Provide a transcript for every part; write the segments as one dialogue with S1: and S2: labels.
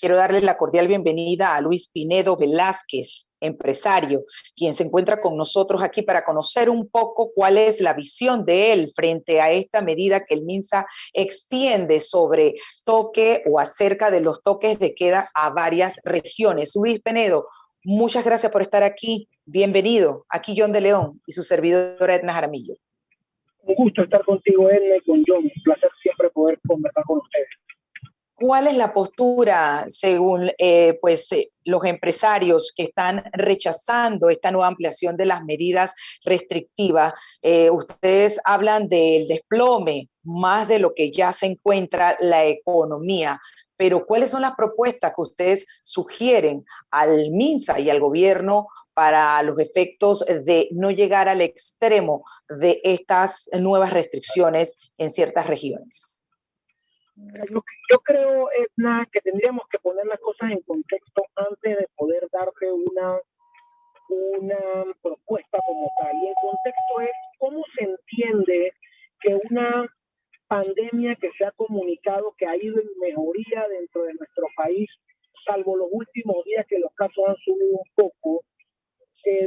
S1: Quiero darle la cordial bienvenida a Luis Pinedo Velázquez, empresario, quien se encuentra con nosotros aquí para conocer un poco cuál es la visión de él frente a esta medida que el MINSA extiende sobre toque o acerca de los toques de queda a varias regiones. Luis Pinedo, muchas gracias por estar aquí. Bienvenido. Aquí John de León y su servidora Edna Jaramillo.
S2: Un gusto estar contigo, Edna, y con John. Un placer siempre poder conversar con ustedes.
S1: ¿Cuál es la postura según los empresarios que están rechazando esta nueva ampliación de las medidas restrictivas? Ustedes hablan del desplome más de lo que ya se encuentra la economía, pero ¿cuáles son las propuestas que ustedes sugieren al MINSA y al gobierno para los efectos de no llegar al extremo de estas nuevas restricciones en ciertas regiones?
S2: Yo creo, Edna, que tendríamos que poner las cosas en contexto antes de poder darte una propuesta como tal. Y el contexto es cómo se entiende que una pandemia que se ha comunicado que ha ido en mejoría dentro de nuestro país, salvo los últimos días que los casos han subido un poco,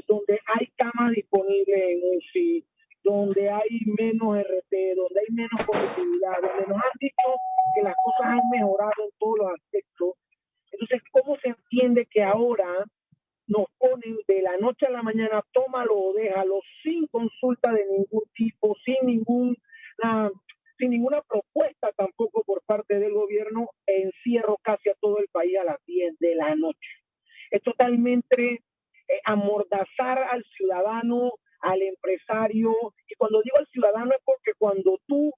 S2: donde hay camas disponibles en UCI, donde hay menos RT, donde hay menos positividad, donde nos han dicho que las cosas han mejorado en todos los aspectos. Entonces, ¿cómo se entiende que ahora nos ponen de la noche a la mañana, tómalo o déjalo, sin consulta de ningún tipo, sin ninguna propuesta tampoco por parte del gobierno, encierro casi a todo el país a las 10 de la noche? Es totalmente amordazar al ciudadano, al empresario, y cuando digo al ciudadano es porque cuando tú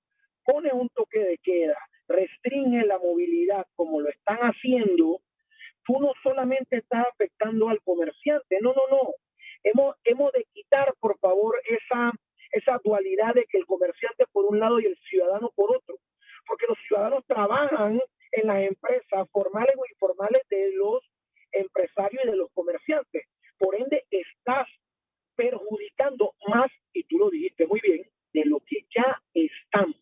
S2: pones un toque de queda, restringes la movilidad como lo están haciendo, tú no solamente estás afectando al comerciante, no. Hemos de quitar, por favor, esa dualidad de que el comerciante por un lado y el ciudadano por otro, porque los ciudadanos trabajan en las empresas formales o informales de los empresarios y de los comerciantes. Por ende, estás perjudicando más, y tú lo dijiste muy bien, de lo que ya estamos.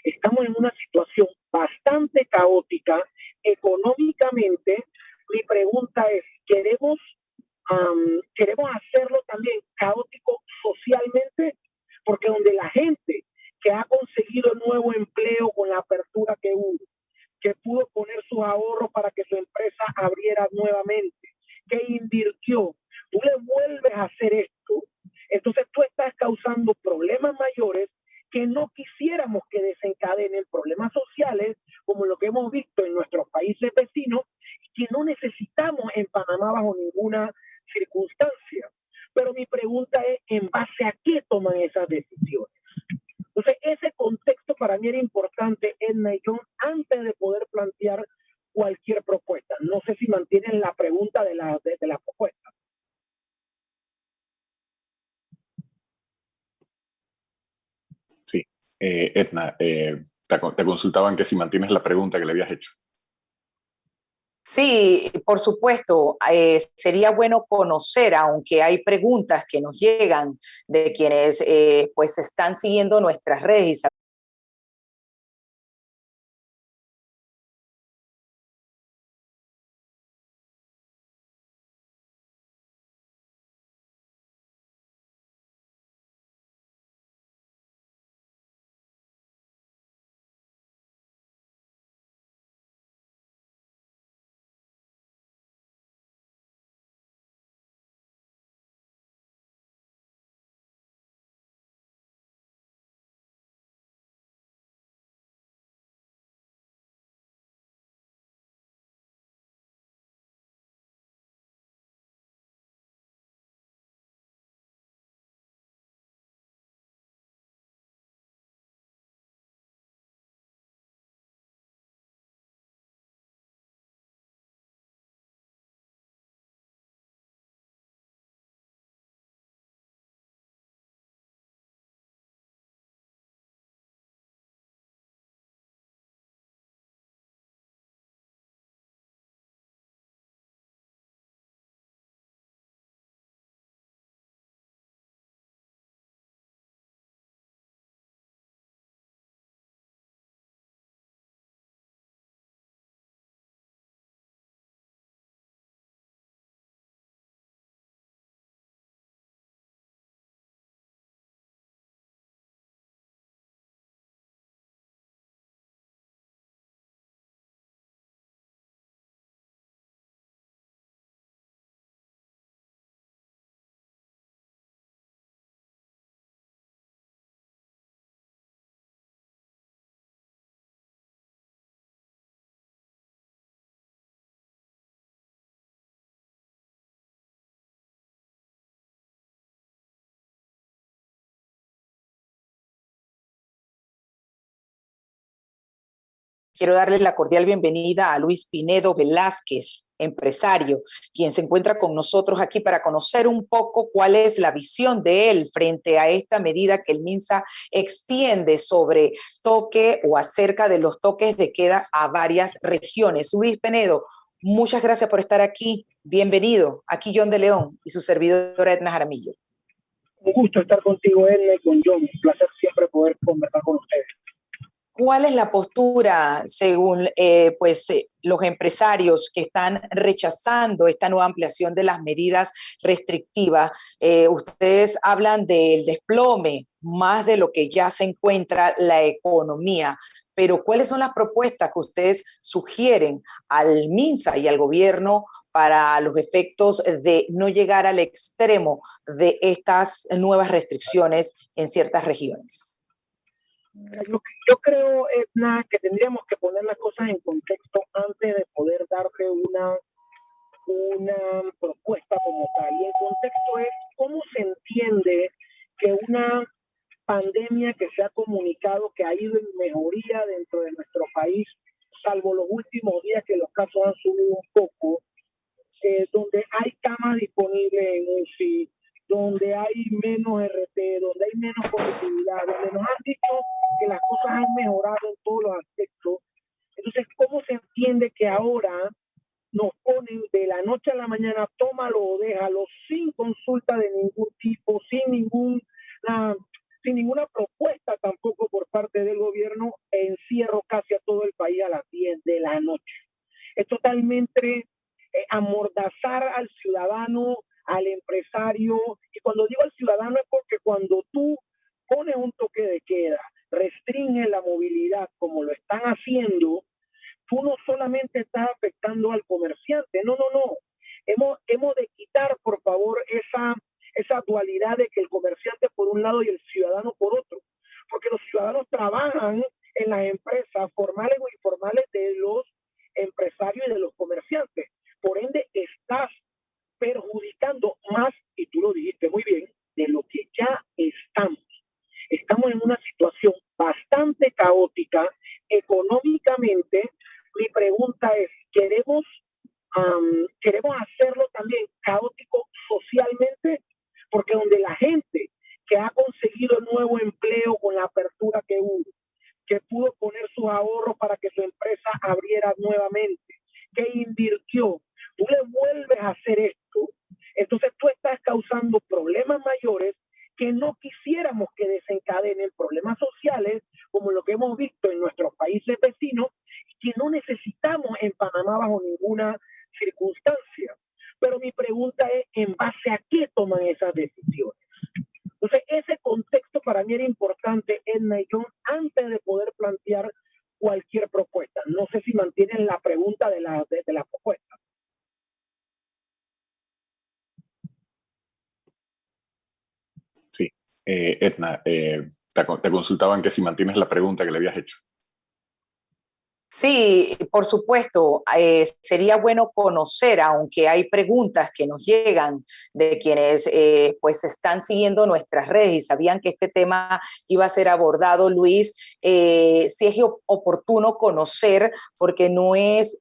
S2: Estamos en una situación bastante caótica económicamente. Mi pregunta es, ¿queremos hacerlo también caótico socialmente? Porque donde la gente que ha conseguido nuevo empleo con la apertura que hubo, que pudo poner sus ahorros para que su empresa abriera nuevamente, que invirtió, tú le vuelves a hacer esto, entonces tú estás causando problemas mayores que no quisiéramos que desencadenen problemas sociales como lo que hemos visto en nuestros países vecinos, que no necesitamos en Panamá bajo ninguna circunstancia. Pero mi pregunta es, ¿en base a qué toman esas decisiones? Entonces, ese contexto para mí era importante, Edna y John, antes de poder plantear cualquier propuesta. No sé si mantienen la pregunta de la propuesta.
S3: Sí, Edna, te consultaban que si mantienes la pregunta que le habías hecho.
S1: Sí, por supuesto, sería bueno conocer, aunque hay preguntas que nos llegan de quienes pues están siguiendo nuestras redes y Quiero darle la cordial bienvenida a Luis Pinedo Velázquez, empresario, quien se encuentra con nosotros aquí para conocer un poco cuál es la visión de él frente a esta medida que el MINSA extiende sobre toque o acerca de los toques de queda a varias regiones. Luis Pinedo, muchas gracias por estar aquí. Bienvenido. Aquí John de León y su servidora Edna Jaramillo.
S2: Un gusto estar contigo, Edna, y con John. Un placer siempre poder conversar con ustedes.
S1: ¿Cuál es la postura según los empresarios que están rechazando esta nueva ampliación de las medidas restrictivas? Ustedes hablan del desplome más de lo que ya se encuentra la economía, pero ¿cuáles son las propuestas que ustedes sugieren al MINSA y al gobierno para los efectos de no llegar al extremo de estas nuevas restricciones en ciertas regiones?
S2: Yo creo, Edna, que tendríamos que poner las cosas en contexto antes de poder darte una propuesta como tal. Y el contexto es cómo se entiende que una pandemia que se ha comunicado que ha ido en mejoría dentro de nuestro país, salvo los últimos días que los casos han subido un poco, donde hay camas disponibles en UCI, donde hay menos RT, donde hay menos positividad, donde nos han dicho que las cosas han mejorado en todos los aspectos. Entonces, ¿cómo se entiende que ahora nos ponen de la noche a la mañana, tómalo o déjalo, sin consulta de ningún tipo, sin ninguna propuesta tampoco por parte del gobierno, encierro casi a todo el país a las 10 de la noche? Es totalmente amordazar al ciudadano, al empresario, y cuando digo al ciudadano es porque cuando tú pones un toque de queda, restringes la movilidad como lo están haciendo, tú no solamente estás afectando al comerciante, no. Hemos de quitar, por favor, esa dualidad de que el comerciante por un lado y el ciudadano por otro, porque los ciudadanos trabajan en las empresas formales o informales de los empresarios y de los comerciantes. Por ende, estás perjudicando más, y tú lo dijiste muy bien, de lo que ya estamos. Estamos en una situación bastante caótica económicamente. Mi pregunta es, ¿queremos hacerlo también caótico socialmente? Porque donde la gente que ha conseguido nuevo empleo con la apertura que hubo, que pudo poner sus ahorros para que su empresa abriera nuevamente, que invirtió, tú le vuelves a hacer esto, entonces tú estás causando problemas mayores que no quisiéramos que desencadenen problemas sociales como lo que hemos visto en nuestros países vecinos, que no necesitamos en Panamá bajo ninguna circunstancia. Pero mi pregunta es, ¿en base a qué toman esas decisiones? Entonces, ese contexto para mí era importante, Edna y John, antes de poder plantear cualquier propuesta. No sé si mantienen la pregunta de la propuesta.
S3: Sí, Edna, te consultaban que si mantienes la pregunta que le habías hecho.
S1: Sí, por supuesto. Sería bueno conocer, aunque hay preguntas que nos llegan de quienes pues están siguiendo nuestras redes y sabían que este tema iba a ser abordado, Luis, si es oportuno conocer, porque no es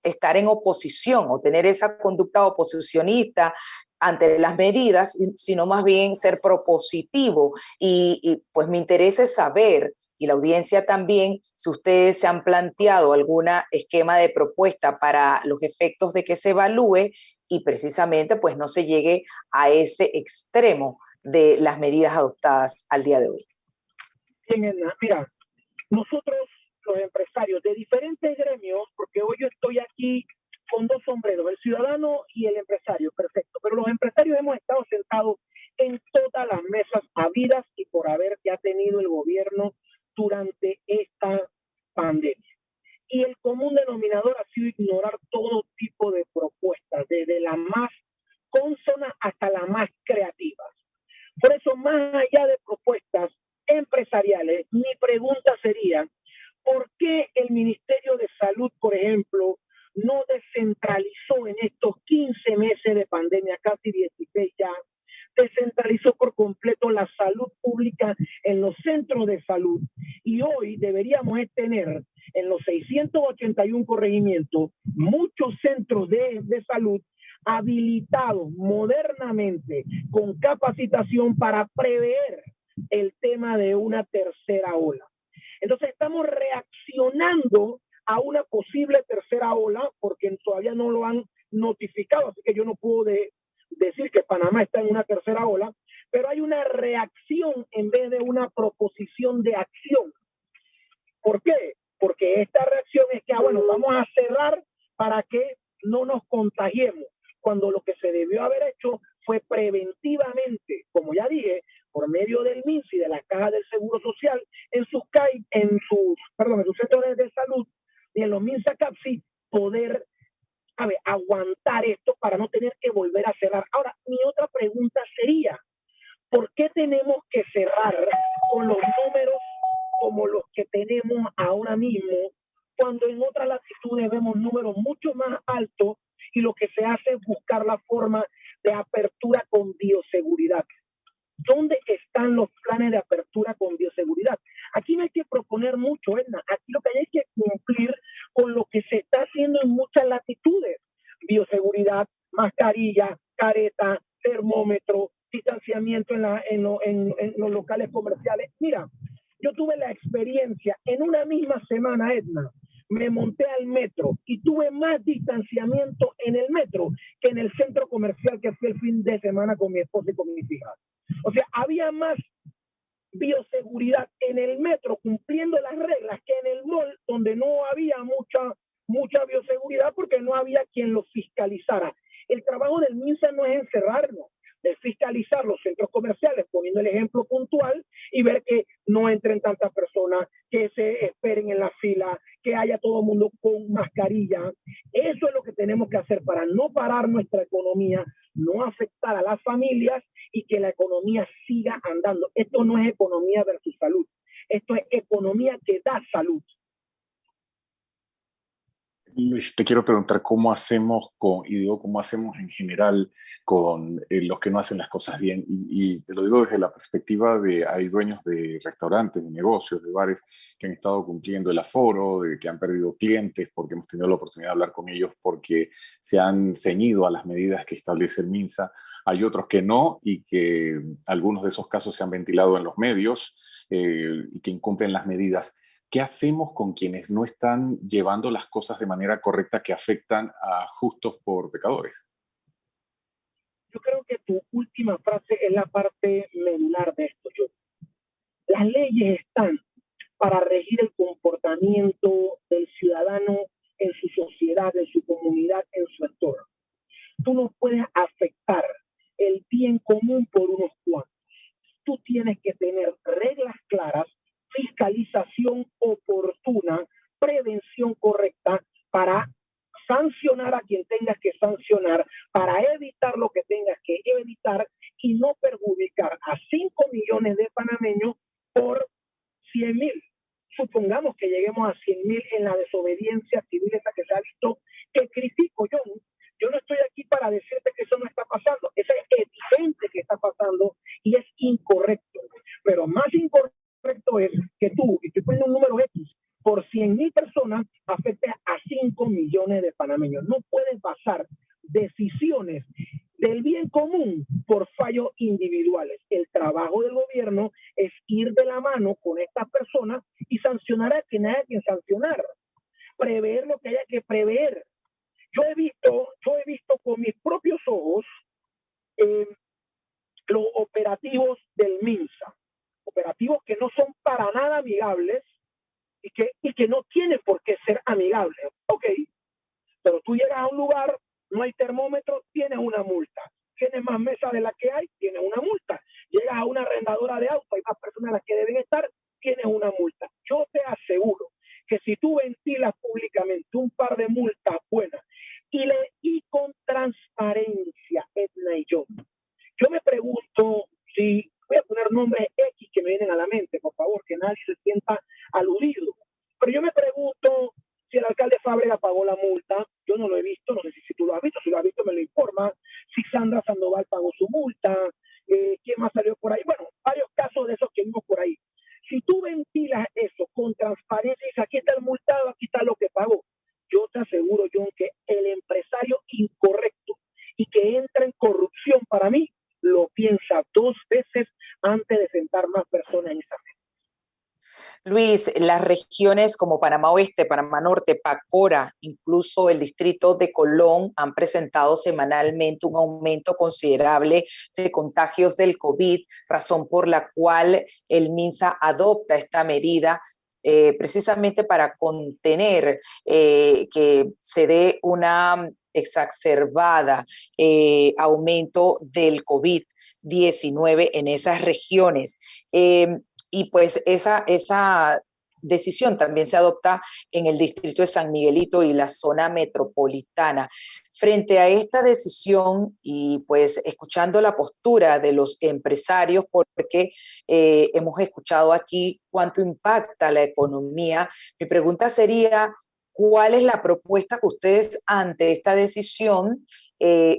S1: estar en oposición o tener esa conducta oposicionista ante las medidas, sino más bien ser propositivo. Y pues me interesa saber, y la audiencia también, si ustedes se han planteado algún esquema de propuesta para los efectos de que se evalúe y precisamente pues no se llegue a ese extremo de las medidas adoptadas al día de hoy.
S2: Bien, Edna, mira, nosotros los empresarios de diferentes gremios, porque hoy yo estoy aquí con dos sombreros, el ciudadano y el empresario, perfecto, pero los empresarios hemos estado sentados en todas las mesas habidas y por haber que ha tenido el gobierno durante esta pandemia. Y el común denominador ha sido ignorar todo tipo de propuestas, desde la más consona hasta las más creativas. Por eso, más allá de propuestas empresariales, mi pregunta sería, ¿por qué el Ministerio de Salud, por ejemplo, no descentralizó en estos 15 meses de pandemia, casi 16 ya, descentralizó por completo la salud pública en los centros de salud? Y hoy deberíamos tener en los 600 281 corregimientos, muchos centros de salud habilitados modernamente con capacitación para prever el tema de una tercera ola. Entonces estamos reaccionando a una posible tercera ola porque todavía no lo han notificado, así que yo no puedo decir que Panamá está en una tercera ola, pero hay una reacción en vez de una proposición de acción. ¿Por qué? Porque esta reacción es que, bueno, vamos a cerrar para que no nos contagiemos, cuando lo que se debió haber hecho fue preventivamente, como ya dije, por medio del MINSA y de la Caja del Seguro Social, en sus centros de salud y en los MINSA CAPSI, poder aguantar esto para no tener que volver a cerrar. Ahora, mi otra pregunta sería, ¿por qué tenemos que cerrar con los números como los que tenemos ahora mismo, cuando en otras latitudes vemos números mucho más altos y lo que se hace es buscar la forma de apertura con bioseguridad? ¿Dónde están los planes de apertura con bioseguridad? Aquí no hay que proponer mucho, Edna. Aquí lo que hay que cumplir con lo que se está haciendo en muchas latitudes. Bioseguridad, mascarilla, careta, termómetro, distanciamiento en los locales comerciales. Mira, yo tuve la experiencia en una misma semana, Edna, me monté al metro y tuve más distanciamiento en el metro que en el centro comercial que fui el fin de semana con mi esposa y con mis hijas. O sea, había más bioseguridad en el metro cumpliendo las reglas que en el mall, donde no había mucha bioseguridad porque no había quien lo fiscalizara. El trabajo del MINSA no es encerrarnos, es fiscalizar los centros comerciales, poniendo el ejemplo puntual y ver que no entren tantas personas, que se esperen en la fila, que haya todo el mundo con mascarilla. Eso es lo que tenemos que hacer para no parar nuestra economía, no afectar a las familias y que la economía siga andando. Esto no es economía versus salud, esto es economía que da salud.
S3: Luis, te quiero preguntar cómo hacemos y digo cómo hacemos en general con los que no hacen las cosas bien. Y te lo digo desde la perspectiva de, hay dueños de restaurantes, de negocios, de bares que han estado cumpliendo el aforo, de que han perdido clientes porque hemos tenido la oportunidad de hablar con ellos porque se han ceñido a las medidas que establece el MINSA. Hay otros que no y que algunos de esos casos se han ventilado en los medios y que incumplen las medidas. ¿Qué hacemos con quienes no están llevando las cosas de manera correcta que afectan a justos por pecadores?
S2: Yo creo que tu última frase es la parte medular de esto. Las leyes están para regir el comportamiento del ciudadano en su sociedad, en su comunidad, en su entorno. Tú no puedes afectar el bien común por unos cuantos. Tú tienes que tener reglas claras, fiscalización oportuna, prevención correcta para sancionar a quien tengas que sancionar, para evitar lo que tengas que evitar y no perjudicar a 5 millones de panameños por 100,000. Supongamos que lleguemos a 100,000 en la desobediencia civil esa que se ha visto, que critico yo. Yo no estoy aquí para decirte que eso no está pasando. Eso es evidente que está pasando y es incorrecto. Pero más incorrecto es que tú, y estoy poniendo un número X, por 100,000 personas afecte a 5 millones de panameños. No puedes basar decisiones del bien común por fallos individuales. El trabajo del gobierno es ir de la mano con estas personas y sancionar a quien haya que sancionar. Prever lo que haya que prever. Yo he visto con mis propios ojos los operativos del MINSA, operativos que no son para nada amigables y que no tienen por qué ser amigables. Ok, pero tú llegas a un lugar, no hay termómetro, tienes una multa. Tienes más mesas de las que hay, tienes una multa. Llegas a una arrendadora de auto, hay más personas a las que deben estar, tienes una multa. Yo te aseguro que si tú ventilas públicamente un par de multas buenas y con transparencia, Edna y yo me pregunto si, voy a poner nombres X que me vienen a la mente, por favor, que nadie se sienta aludido, pero yo me pregunto si el alcalde Fábrega pagó la multa. Yo no lo he visto, no sé si tú lo has visto, si lo has visto me lo informa, si Sandra Sandoval pagó su multa, quién más salió por ahí, bueno, varios casos de esos que vimos por ahí. Si tú ventilas eso con transparencia y dices, aquí está el multado, aquí está lo que pasa, aseguro, John, que el empresario incorrecto y que entra en corrupción, para mí, lo piensa dos veces antes de sentar más personas en esa mesa.
S1: Luis, las regiones como Panamá Oeste, Panamá Norte, Pacora, incluso el distrito de Colón han presentado semanalmente un aumento considerable de contagios del COVID, razón por la cual el MINSA adopta esta medida precisamente para contener que se dé una exacerbada aumento del COVID-19 en esas regiones. Y pues esa decisión también se adopta en el distrito de San Miguelito y la zona metropolitana. Frente a esta decisión y pues escuchando la postura de los empresarios, porque hemos escuchado aquí cuánto impacta la economía, mi pregunta sería, ¿cuál es la propuesta que ustedes ante esta decisión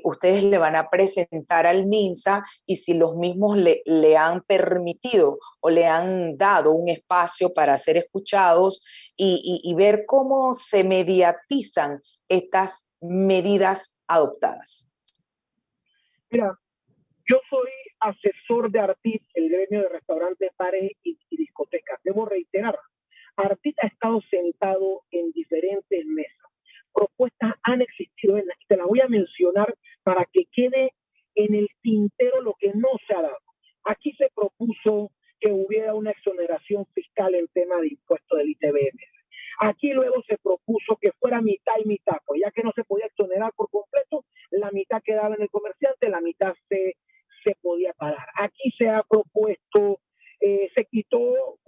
S1: ustedes le van a presentar al MINSA y si los mismos le han permitido o le han dado un espacio para ser escuchados y ver cómo se mediatizan estas medidas adoptadas?
S2: Mira, yo soy asesor de Artit, el gremio de restaurantes, bares y discotecas. Debo reiterar, Artit ha estado sentado en diferentes mesas. Propuestas han existido, te las voy a mencionar para que quede en el tintero lo que no se ha dado. Aquí se propuso que hubiera una exoneración fiscal en tema de impuesto del ITBM. Aquí luego se propuso que fuera mitad y mitad, pues ya que no se podía exonerar por completo, la mitad quedaba en el comerciante, la mitad se podía pagar. Aquí se ha propuesto, se quitó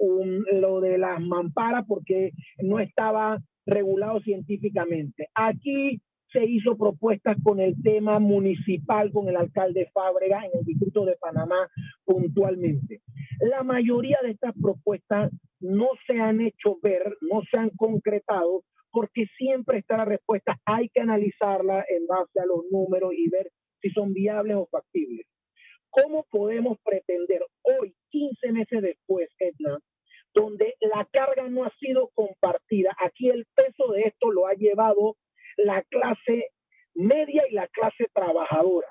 S2: lo de las mamparas porque no estaba regulado científicamente. Aquí se hizo propuestas con el tema municipal, con el alcalde Fábrega en el distrito de Panamá puntualmente. La mayoría de estas propuestas no se han hecho ver, no se han concretado, porque siempre está la respuesta, hay que analizarla en base a los números y ver si son viables o factibles. ¿Cómo podemos pretender hoy, 15 meses después, Edna, donde la carga no ha sido compartida? Aquí el peso de esto lo ha llevado la clase media y la clase trabajadora,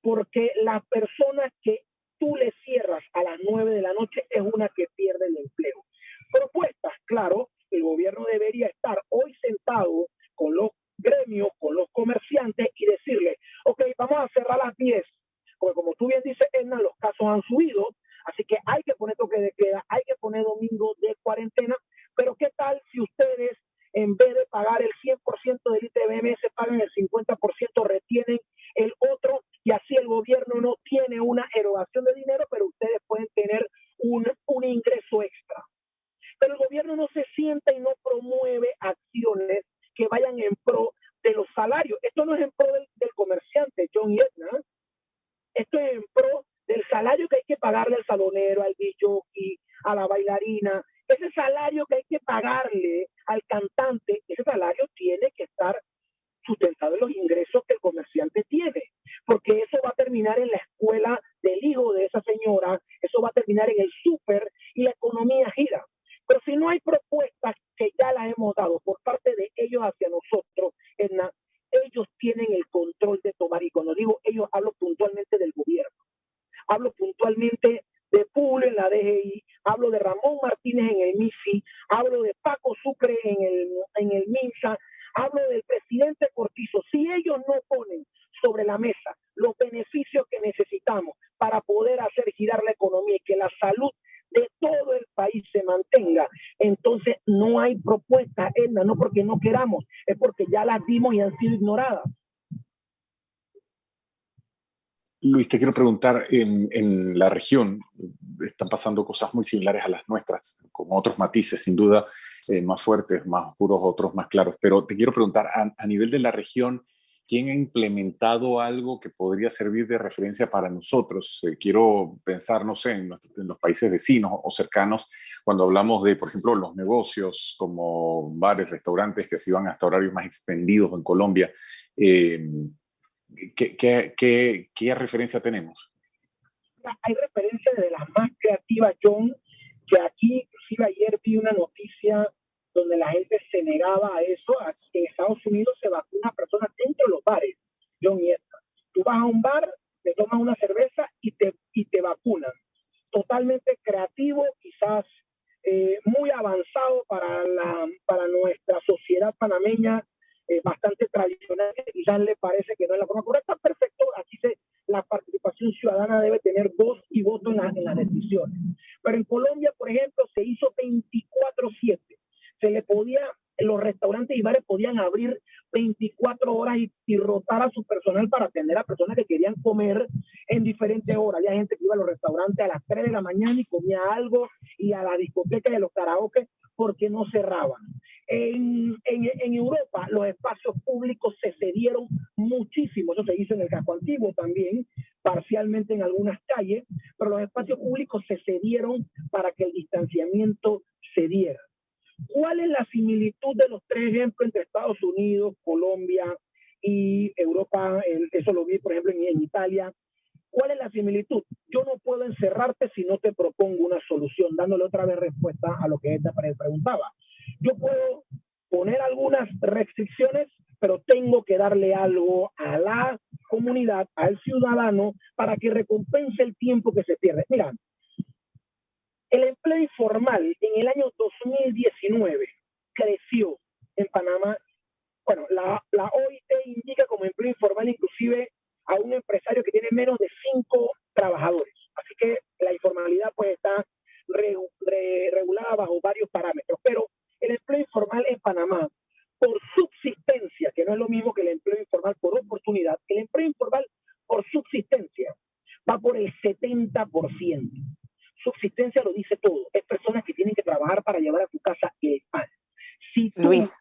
S2: porque la persona que tú le cierras a las 9 de la noche es una que pierde el empleo. Propuestas, claro, el gobierno debería estar hoy sentado con los gremios, con los comerciantes y decirle, ok, vamos a cerrar a las 10, porque como tú bien dices, Edna, los casos han subido, así que hay que poner toque de queda, hay que poner domingo de cuarentena, pero ¿qué tal si ustedes, en vez de pagar el 100% del ITBM, se pagan el 50%, retienen el otro, y así el gobierno no tiene una erogación de dinero, pero ustedes pueden tener un ingreso extra? Pero el gobierno no se sienta y no promueve acciones que vayan en pro de los salarios. Esto no es en pro del comerciante, John y Edna. Esto es en pro del salario que hay que pagarle al salonero, al DJ, a la bailarina. Ese salario que hay que pagarle al cantante, ese salario tiene que estar sustentado en los ingresos que el comerciante tiene, porque eso va a terminar en la escuela del hijo de esa señora, eso va a terminar en el súper y la economía gira. Pero si no hay propuestas que ya las hemos dado por parte de ellos hacia nosotros, ellos tienen el control de tomar, y cuando digo ellos hablo puntualmente del gobierno, hablo puntualmente de Publio en la DGI, hablo de Ramón Martínez en el MIFI, hablo de Paco Sucre en el MINSA, hablo del presidente Cortizo. Si ellos no ponen sobre la mesa los beneficios que necesitamos para poder hacer girar la economía y que la salud de todo el país se mantenga, entonces no hay propuesta, Edna, no porque no queramos, es porque ya las dimos y han sido ignoradas.
S3: Luis, te quiero preguntar, en la región están pasando cosas muy similares a las nuestras, con otros matices, sin duda, más fuertes, más oscuros, otros más claros. Pero te quiero preguntar, a nivel de la región, ¿quién ha implementado algo que podría servir de referencia para nosotros? Quiero pensar, no sé, en los países vecinos o cercanos, cuando hablamos de, por ejemplo, los negocios como bares, restaurantes que se iban hasta horarios más extendidos en Colombia. ¿Qué referencia tenemos?
S2: Hay referencias de las más creativas, John, que aquí, inclusive ayer vi una noticia donde la gente se negaba a eso. En Estados Unidos se vacuna a personas dentro de los bares, John y Edgar. Tú vas a un bar, te tomas una cerveza y te vacunan. Totalmente creativo, quizás muy avanzado para nuestra sociedad panameña, bastante tradicional, que quizás le parece que no es la forma correcta. Perfecto, aquí la participación ciudadana debe tener voz y voto en las decisiones. Pero en Colombia, por ejemplo, se hizo 24/7. Los restaurantes y bares podían abrir 24 horas y rotar a su personal para atender a personas que querían comer en diferentes horas. Había gente que iba a los restaurantes a las 3 de la mañana y comía algo, y a la discoteca y a los karaoke porque no cerraban. En Europa los espacios públicos se cedieron muchísimo. Eso se hizo en el casco antiguo también, parcialmente en algunas calles, pero los espacios públicos se cedieron para que el distanciamiento se diera. ¿Cuál es la similitud de los tres ejemplos entre Estados Unidos, Colombia y Europa? Eso lo vi, por ejemplo, en Italia. ¿Cuál es la similitud? Yo no puedo encerrarte si no te propongo una solución, dándole otra vez respuesta a lo que esta preguntaba. Yo puedo poner algunas restricciones, pero tengo que darle algo a la comunidad, al ciudadano, para que recompense el tiempo que se pierde. Mira, el empleo informal en el año 2019 creció en Panamá. Bueno, la OIT indica como empleo informal inclusive a un empresario que tiene menos de 5 trabajadores. Así que la informalidad pues está regulada bajo varios parámetros. Pero el empleo informal en Panamá, por subsistencia, que no es lo mismo que el empleo informal por oportunidad, el empleo informal por subsistencia va por el 70%. Subsistencia lo dice todo. Es personas que tienen que trabajar para llevar a tu casa el pan.
S1: Luis.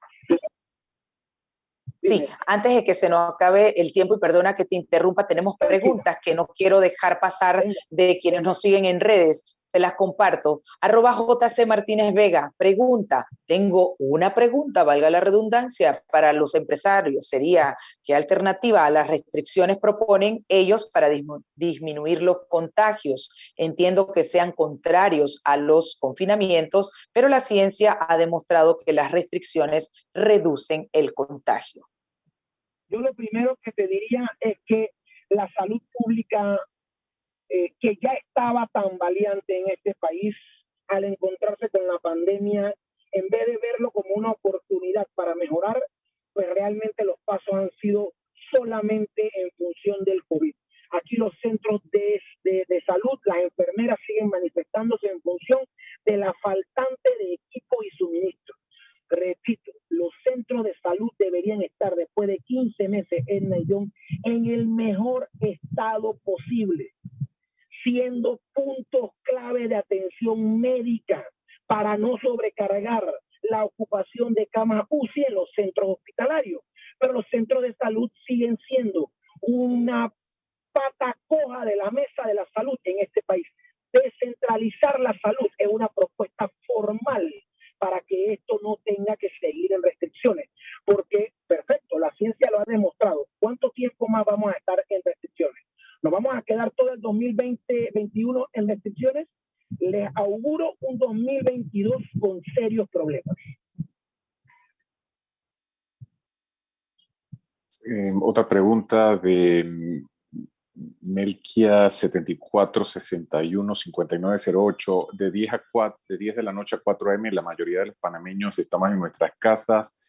S1: Sí, antes de que se nos acabe el tiempo, y perdona que te interrumpa, tenemos preguntas que no quiero dejar pasar de quienes nos siguen en redes. Te las comparto. @JC Martínez Vega pregunta, tengo una pregunta, valga la redundancia, para los empresarios. Sería, ¿qué alternativa a las restricciones proponen ellos para disminuir los contagios? Entiendo que sean contrarios a los confinamientos, pero la ciencia ha demostrado que las restricciones reducen el contagio.
S2: Yo lo primero que te diría es que la salud pública, que ya estaba tambaleante en este país, al encontrarse con la pandemia, en vez de verlo como una oportunidad para mejorar, pues realmente los pasos han sido solamente en función del COVID. Aquí los centros de salud, las enfermeras siguen manifestándose en función de la faltante de equipo y suministro. Repito, los centros de salud deberían estar después de 15 meses en el mejor estado posible, siendo puntos clave de atención médica para no sobrecargar la ocupación de camas UCI en los centros hospitalarios. Pero los centros de salud siguen siendo una pata coja de la mesa de la salud en este país. Descentralizar la salud es una propuesta formal para que esto no tenga que seguir en restricciones, porque, perfecto, la ciencia lo ha demostrado. ¿Cuánto tiempo más vamos a estar en restricciones? ¿Nos vamos a quedar todo el 2020-21 en restricciones? Les auguro un 2022 con serios problemas.
S3: Otra pregunta de Melquia 74615908. De 10 de la noche a 4 a.m. la mayoría de los panameños estamos en nuestras casas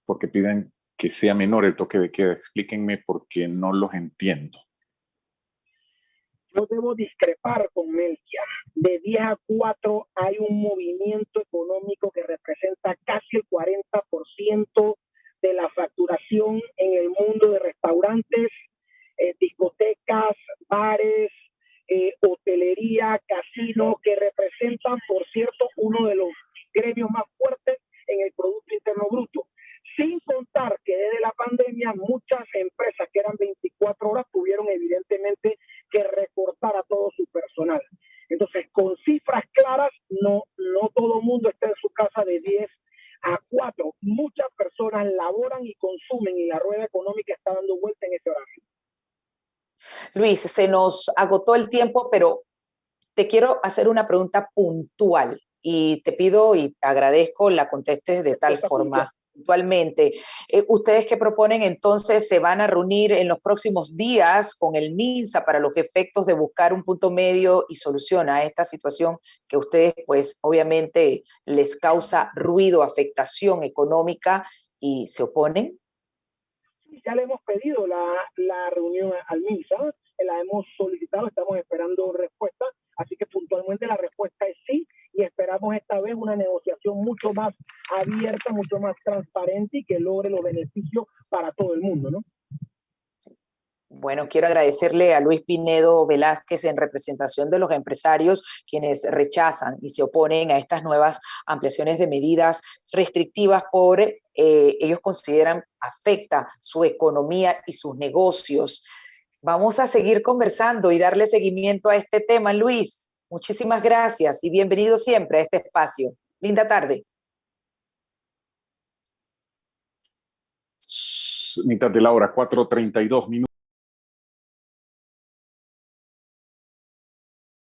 S3: porque piden que sea menor el toque de queda. Explíquenme porque no los entiendo.
S2: Yo debo discrepar con Melquia. De 10 a 4 hay un movimiento económico que representa casi el 40% de la facturación en el mundo de restaurantes, discotecas, bares, hotelería, casinos, que representan, por cierto, uno de los gremios más fuertes en el Producto Interno Bruto. Sin contar que desde la pandemia muchas empresas que eran 24 horas tuvieron evidentemente que recortar a todo su personal. Entonces, con cifras claras, no todo el mundo está en su casa de 10 a 4. Muchas personas laboran y consumen y la rueda económica está dando vuelta en ese horario.
S1: Luis, se nos agotó el tiempo, pero te quiero hacer una pregunta puntual y te pido y agradezco la contestes de tal forma. Puntualmente. ¿Ustedes qué proponen entonces? ¿Se van a reunir en los próximos días con el MINSA para los efectos de buscar un punto medio y solución a esta situación que a ustedes pues obviamente les causa ruido, afectación económica y se oponen?
S2: Ya le hemos pedido la reunión al MINSA, la hemos solicitado, estamos esperando respuesta, así que puntualmente la respuesta es sí, y esperamos esta vez una negociación mucho más abierta, mucho más transparente y que logre los beneficios para todo el mundo, ¿no?
S1: Bueno, quiero agradecerle a Luis Pinedo Velázquez en representación de los empresarios quienes rechazan y se oponen a estas nuevas ampliaciones de medidas restrictivas por, ellos consideran, afecta su economía y sus negocios. Vamos a seguir conversando y darle seguimiento a este tema, Luis. Muchísimas gracias y bienvenido siempre a este espacio. Linda tarde.
S3: Mitad de la hora, 4:32 minutos.